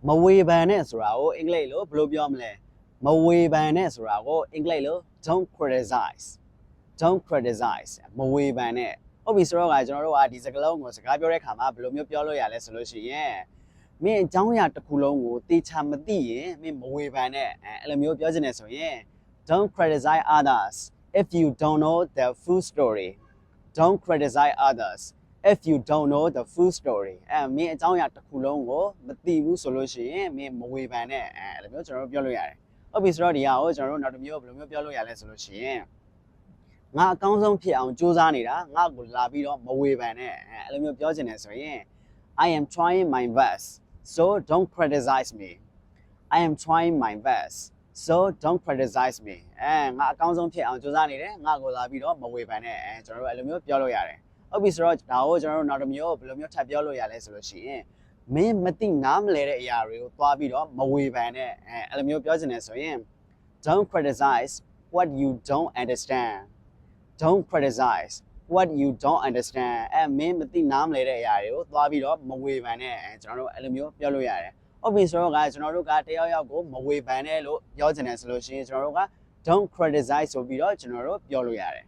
မဝေဖန်နဲ့ဆိုတာကိုအင်္ဂလိပ်လိုဘယ်လိုပြောမလဲမဝေဖန်နဲ့ဆိုတာကိုအင်္ဂလိပ်လို don't criticize မဝေဖန်နဲ့ဟုတ်ပြီဆိုတော့ကျွန်တော်တို့ကဒီစကားလုံးကိုစကားပြောတဲ့အခါမှာဘယ်လိုမျိုးပြောလို့ရလဲဆိုလို့ရှိရင်မင်းအကြောင်းအရာတစ်ခုလုံးကိုတေချာမသိရင်မင်းမဝေဖန်နဲ့အဲ့လိုမျိုးပြောချင်တယ်ဆိုရင် don't criticize others if you don't know the full story don't criticize others if you don't know the full story မင်းအကြောင်းအရာတစ်ခုလုံးကိုမသိဘူးဆိုလို့ရှိရင်မင်းမဝေဖန်နဲ့အဲ့လိုမျိုးကျွန်တော်တို့ပြောလို့ရတယ်ဟုတ်ပြီဆိုတော့ဒီဟာကိုကျွန်တော်တို့နောက်တစ်မျိုးဘယ်လိုမျိုးပြောလို့ရလဲဆိုလို့ရှိရင်ငါအကောင်းဆုံးဖြစ်အောင်ကြိုးစားနေတာငါ့ကိုလာပြီးတော့မဝေဖန်နဲ့အဲ့လိုမျိုးပြောချင်တယ်ဆိုရင် I am trying my best so don't criticize me I am trying my best so don't criticize me ငါအကောင်းဆုံးဖြစ်အောင်ကြိုးစားနေတယ်ငါ့ကိုလာပြီးတော့မဝေဖန်နဲ့ကျွန်တော်တို့အဲ့လိုမျိုးပြောလို့ရတယ်ဟုတ်ပြီဆိုတော့ဒါကိုကျွန်တော်တို့နောက်တစ်မျိုးဘယ်လိုမျိုးထပ်ပြောလို့ရလဲဆိုလို့ရှိရင်မင်းမသိနားမလဲတဲ့အရာတွေကိုသွားပြီးတော့မဝေဖန်နဲ့အဲ့လိုမျိုးပြောချင်တယ်ဆိုရင် don't criticize what you don't understand don't criticize what you don't understand မင်းမသိနားမလဲတဲ့အရာတွေကိုသွားပြီးတော့မဝေဖန်နဲ့ကျွန်တော်တို့အဲ့လိုမျိုးပြောလို့ရတယ်ဟုတ်ပြီဆိုတော့ကျွန်တော်တို့ကတယောက်ယောက်ကိုမဝေဖန်နဲ့လို့ပြောချင်တယ်ဆိုလို့ရှိရင်ကျွန်တော်တို့က don't criticize ဆိုပြီးတော့ကျွန်တော်တို့ပြောလို့ရတယ်